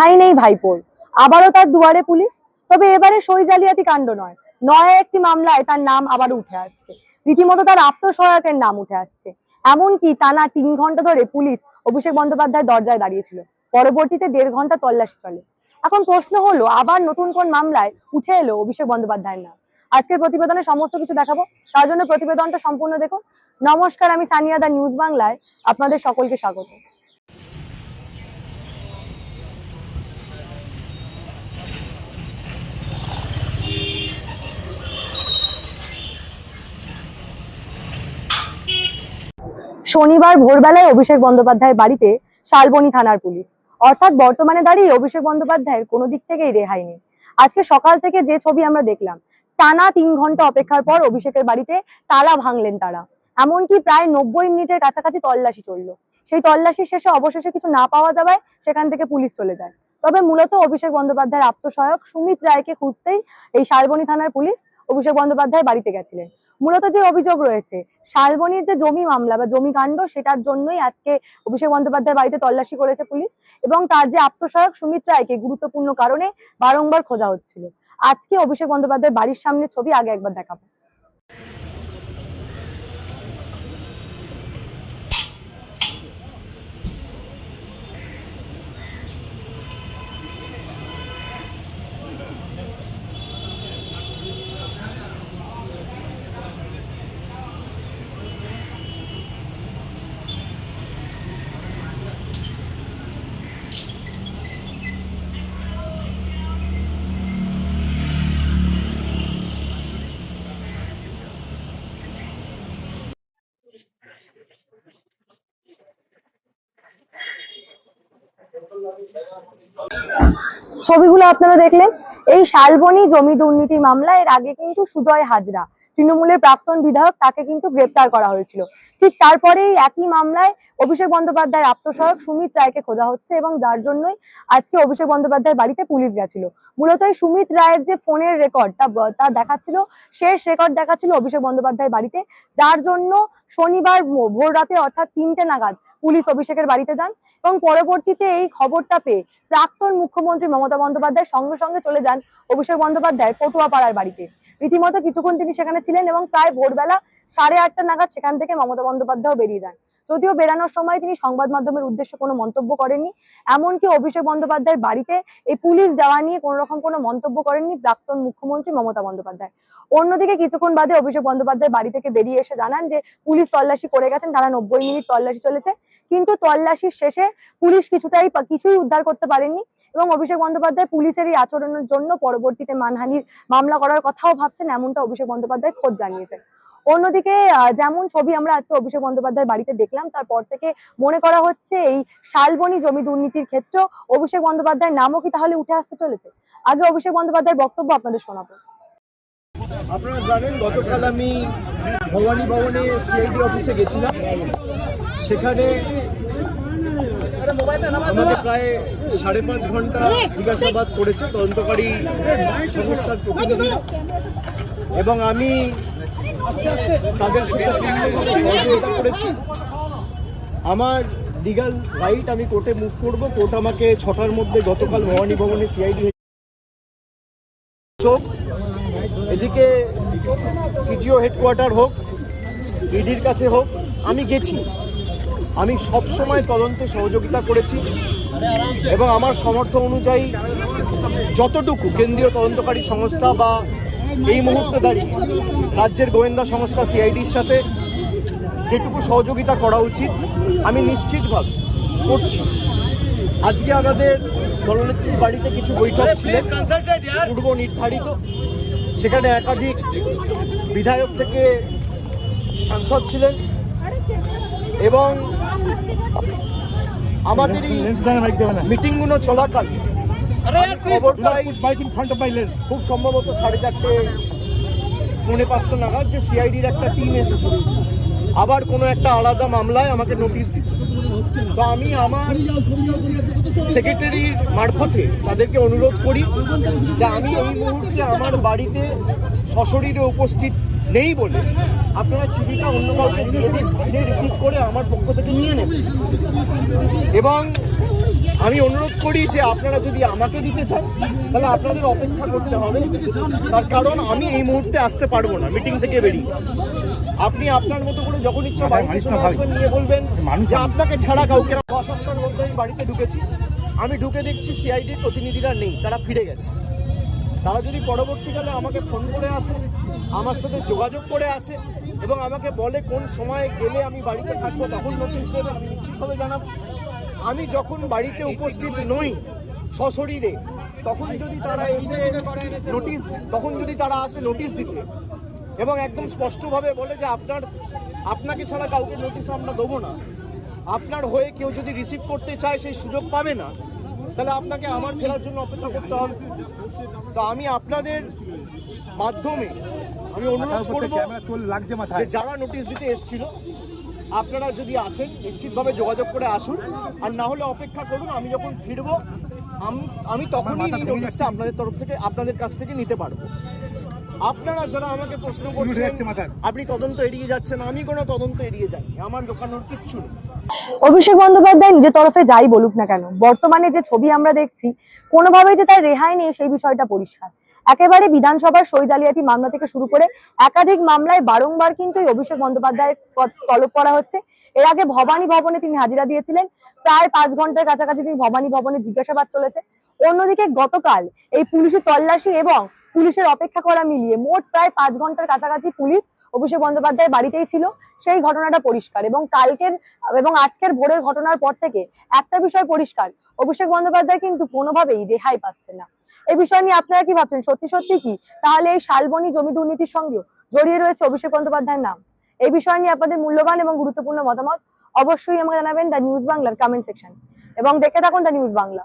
রেহাই নেই ভাইপোর, আবারও তার দুয়ারে পুলিশ। তবে এবারে সই জালিয়াতি কাণ্ড নয়, একটি মামলায় তার নাম আবারও উঠে আসছে। রীতিমতো তার আত্মসহায়কের নাম উঠে আসছে। এমনকি টানা 3 ঘন্টা ধরে পুলিশ অভিষেক বন্দ্যোপাধ্যায় দরজায় দাঁড়িয়েছিল। পরবর্তীতে 1.5 ঘন্টা তল্লাশি চলে। এখন প্রশ্ন হলো, আবার নতুন কোন মামলায় উঠে এলো অভিষেক বন্দ্যোপাধ্যায়ের নাম? আজকের প্রতিবেদনে সমস্ত কিছু দেখাবো, তার জন্য প্রতিবেদনটা সম্পূর্ণ দেখুন। নমস্কার, আমি সানিয়া, দা নিউজ বাংলায় আপনাদের সকলকে স্বাগত। শনিবার ভোরবেলায় অভিষেক বন্দ্যোপাধ্যায়ের বাড়িতে শালবনী থানার পুলিশ। অর্থাৎ বর্তমানে দাঁড়িয়ে অভিষেক বন্দ্যোপাধ্যায়ের কোনো দিক থেকেই রেহাই নেই। আজকে সকাল থেকে যে ছবি আমরা দেখলাম, টানা 3 ঘন্টা অপেক্ষার পর অভিষেকের বাড়িতে তালা ভাঙলেন তারা। এমনকি প্রায় 90 মিনিটের কাছাকাছি তল্লাশি চললো। সেই তল্লাশির শেষে অবশেষে কিছু না পাওয়া যাওয়ায় সেখান থেকে পুলিশ চলে যায়। তবে মূলত অভিষেক বন্দ্যোপাধ্যায়ের আত্মসহায়ক সুমিত রায়কে খুঁজতেই এই শালবনী থানার পুলিশ অভিষেক বন্দ্যোপাধ্যায়ের বাড়িতে গেছিলেন। মূলত যে অভিযোগ রয়েছে, শালবনীর যে জমি মামলা বা জমি কাণ্ড, সেটার জন্যই আজকে অভিষেক বন্দ্যোপাধ্যায়ের বাড়িতে তল্লাশি করেছে পুলিশ। এবং তার যে আত্মসহায়ক সুমিত রায়কে গুরুত্বপূর্ণ কারণে বারংবার খোঁজা হচ্ছিল। আজকে অভিষেক বন্দ্যোপাধ্যায়ের বাড়ির সামনে ছবি আগে একবার দেখাবো। ছবিগুলো আপনারা দেখলেন। এই শালবনী জমি দুর্নীতি মামলা, এর আগে কিন্তু সুজয় হাজরা, তৃণমূলের প্রাক্তন বিধায়ক, তাকে কিন্তু গ্রেপ্তার করা হয়েছিল। ঠিক তারপরেই একই মামলায় অভিষেক বন্দ্যোপাধ্যায়ের আত্মসহায়ক সুমিত রায়কে খোঁজা হচ্ছে, এবং যার জন্যই আজকে অভিষেক বন্দ্যোপাধ্যায়ের বাড়িতে পুলিশ গেছিল। মূলত এই সুমিত রায়ের যে ফোনের রেকর্ড, তা দেখাচ্ছিল, শেষ রেকর্ড দেখাচ্ছিল অভিষেক বন্দ্যোপাধ্যায়ের বাড়িতে, যার জন্য শনিবার ভোর রাতে অর্থাৎ 3টে নাগাদ পুলিশ অভিষেকের বাড়িতে যান। এবং পরবর্তীতে এই খবরটা পেয়ে প্রাক্তন মুখ্যমন্ত্রী মমতা বন্দ্যোপাধ্যায় সঙ্গে সঙ্গে চলে যান অভিষেক বন্দ্যোপাধ্যায়ের পটুয়াপাড়ার বাড়িতে। রীতিমতো কিছুক্ষণ তিনি সেখানে ছিলেন এবং প্রায় ভোরবেলা 8:30 নাগাদ সেখান থেকে মমতা বন্দ্যোপাধ্যায় বেরিয়ে যান। যদিও বেরানোর সময় তিনি সংবাদ মাধ্যমের উদ্দেশ্যে কোনো মন্তব্য করেননি। এমনকি অভিষেক বন্দ্যোপাধ্যায়ের বাড়িতে এই পুলিশ যাওয়া নিয়ে কোনো রকম কোনো মন্তব্য করেননি প্রাক্তন মুখ্যমন্ত্রী মমতা বন্দ্যোপাধ্যায়। অন্যদিকে কিছুক্ষণ বাদে অভিষেক বন্দ্যোপাধ্যায় বাড়ি থেকে বেরিয়ে এসে জানান যে পুলিশ তল্লাশি করে গেছেন, টানা 90 মিনিট তল্লাশি চলেছে, কিন্তু তল্লাশির শেষে পুলিশ কিছুই উদ্ধার করতে পারেননি। এবং অভিষেক বন্দ্যোপাধ্যায় পুলিশের এই আচরণের জন্য পরবর্তীতে মানহানির মামলা করার কথাও ভাবছেন, এমনটা অভিষেক বন্দ্যোপাধ্যায় খোঁজ জানিয়েছেন। অন্যদিকে যেমন ছবি আমরা আজকে অভিষেক বন্দ্যোপাধ্যায়ের বাড়িতে দেখলাম, তারপর থেকে মনে করা হচ্ছে এই শালবনী জমি দুর্নীতির ক্ষেত্রে অভিষেক বন্দ্যোপাধ্যায়ের নামও কি তাহলে উঠে আসতে চলেছে। আগে অভিষেক বন্দ্যোপাধ্যায়ের বক্তব্য আপনাদের শোনাবো। আপনারা জানেন, গতকাল আমি ভবানী ভবনে সিআইডি অফিসে গেছিলাম। সেখানে আমাকে প্রায় 5.5 ঘন্টা জিজ্ঞাসাবাদ করেছে তদন্তকারী সংস্থার প্রতিনিধিরা, এবং আমি তাদের সাথে সহযোগিতা করেছি। আমার লিগাল রাইট, আমি কোর্টে মুভ করব। কোর্ট আমাকে 6টার মধ্যে গতকাল ভবানী ভবনে সিআইডি, এদিকে সিজিও হেডকোয়ার্টার হোক, ইডির কাছে হোক, আমি গেছি। আমি সব সময় তদন্তে সহযোগিতা করেছি এবং আমার সামর্থ্য অনুযায়ী যতটুকু কেন্দ্রীয় তদন্তকারী সংস্থা বা এই মুহূর্তে দাঁড়িয়ে রাজ্যের গোয়েন্দা সংস্থা সিআইডির সাথে যেটুকু সহযোগিতা করা উচিত আমি নিশ্চিতভাবে করছি। আজকে আমাদের দলনেত্রীর বাড়িতে কিছু বৈঠক ছিলেন পূর্ব নির্ধারিত। সেখানে একাধিক বিধায়ক থেকে সাংসদ ছিলেন, এবং আমাদের মিটিংগুলো চলাকালীন খুব সম্ভবত 4:30 নাগাদ যে সিআইডির একটা টিম এসেছিল আবার কোনো একটা আলাদা মামলায় আমাকে নোটিশ দিত। তো আমি আমার সেক্রেটারির মারফতে তাদেরকে অনুরোধ করি যে আমি এই মুহূর্তে আমার বাড়িতে সশরীরে উপস্থিত নেই বলে আপনারা চিঠিটা অন্য কাউকে দিয়ে দিন, সে রিসিভ করে আমার পক্ষ থেকে নিয়ে নেবেন। এবং আমি অনুরোধ করি যে আপনারা যদি আমাকে দিতে চান তাহলে আপনাদের অপেক্ষা করতে হবে, তার কারণ আমি এই মুহূর্তে আসতে পারবো না, মিটিং থেকে বেরিয়ে। আপনি আপনার মতো করে যখন ইচ্ছা বাড়িতে চলে আসবেন, নিয়ে বলবেন যে আপনাকে ছাড়া কাউকে। 5-7টার মধ্যে আমি বাড়িতে ঢুকেছি, আমি ঢুকে দেখছি সিআইডির প্রতিনিধিরা নেই, তারা ফিরে গেছে। তারা যদি পরবর্তীকালে আমাকে ফোন করে আসে, আমার সাথে যোগাযোগ করে আসে এবং আমাকে বলে কোন সময় গেলে আমি বাড়িতে থাকবো, তখন নোটিশ দেবে, আমি নিশ্চিতভাবে জানাবো। আমি যখন বাড়িতে উপস্থিত নই সশরীরে, তখন যদি তারা এসে নোটিশ, তখন যদি তারা আসে নোটিশ দিতে এবং একদম স্পষ্টভাবে বলে যে আপনাকে ছাড়া কাউকে নোটিশ আমরা দেবো না, আপনার হয়ে কেউ যদি রিসিভ করতে চায় সেই সুযোগ পাবে না, তাহলে আপনাকে আমার ফেরার জন্য অপেক্ষা করতে হবে। তো আমি আপনাদের মাধ্যমে আমি অনুরোধ করবো যে যারা নোটিশ দিতে এসেছিল আপনারা যদি আসেন নিশ্চিতভাবে যোগাযোগ করে আসুন, আর না হলে অপেক্ষা করুন। আমি যখন ফিরবো আমি তখনই নোটিশটা আপনাদের তরফ থেকে, আপনাদের কাছ থেকে নিতে পারবো। আপনারা যারা আমাকে প্রশ্ন করছেন আপনি তদন্ত এড়িয়ে যাচ্ছেন, আমি কোনো তদন্ত এড়িয়ে যাইনি, আমার দোকানোর কিচ্ছু নেই। অভিষেক বন্দ্যোপাধ্যায় নিজের তরফে যাই বলুক না কেন, বর্তমানে যে ছবি আমরা দেখছি কোনোভাবেই যে তার রেহাই নেই সেই বিষয়টা পরিষ্কার। একেবারে বিধানসভার সই জালিয়াতি মামলা থেকে শুরু করে একাধিক মামলায় বারংবার কিন্তু এই অভিষেক বন্দ্যোপাধ্যায়ের তলব করা হচ্ছে। এর আগে ভবানী ভবনে তিনি হাজিরা দিয়েছিলেন, প্রায় 5 ঘন্টার কাছাকাছি তিনি ভবানী ভবনে জিজ্ঞাসাবাদ চলেছে। অন্যদিকে গতকাল এই পুলিশি তল্লাশি এবং পুলিশের অপেক্ষা করা মিলিয়ে মোট প্রায় 5 ঘন্টার কাছাকাছি পুলিশ অভিষেক বন্দ্যোপাধ্যায় বাড়িতেই ছিল, সেই ঘটনাটা পরিষ্কার। এবং কালকের এবং আজকের ভোরের ঘটনার পর থেকে একটা বিষয় পরিষ্কার, অভিষেক বন্দ্যোপাধ্যায় কিন্তু কোনোভাবেই রেহাই পাচ্ছে না। এই বিষয় নিয়ে আপনারা কি ভাবছেন? সত্যি সত্যি কি তাহলে এই শালবনী জমি দুর্নীতির সঙ্গেও জড়িয়ে রয়েছে অভিষেক বন্দ্যোপাধ্যায়ের নাম? এই বিষয় নিয়ে আপনাদের মূল্যবান এবং গুরুত্বপূর্ণ মতামত অবশ্যই আমাকে জানাবেন দ্য নিউজ বাংলার কমেন্ট সেকশন এবং দেখে থাকুন দ্য নিউজ বাংলা।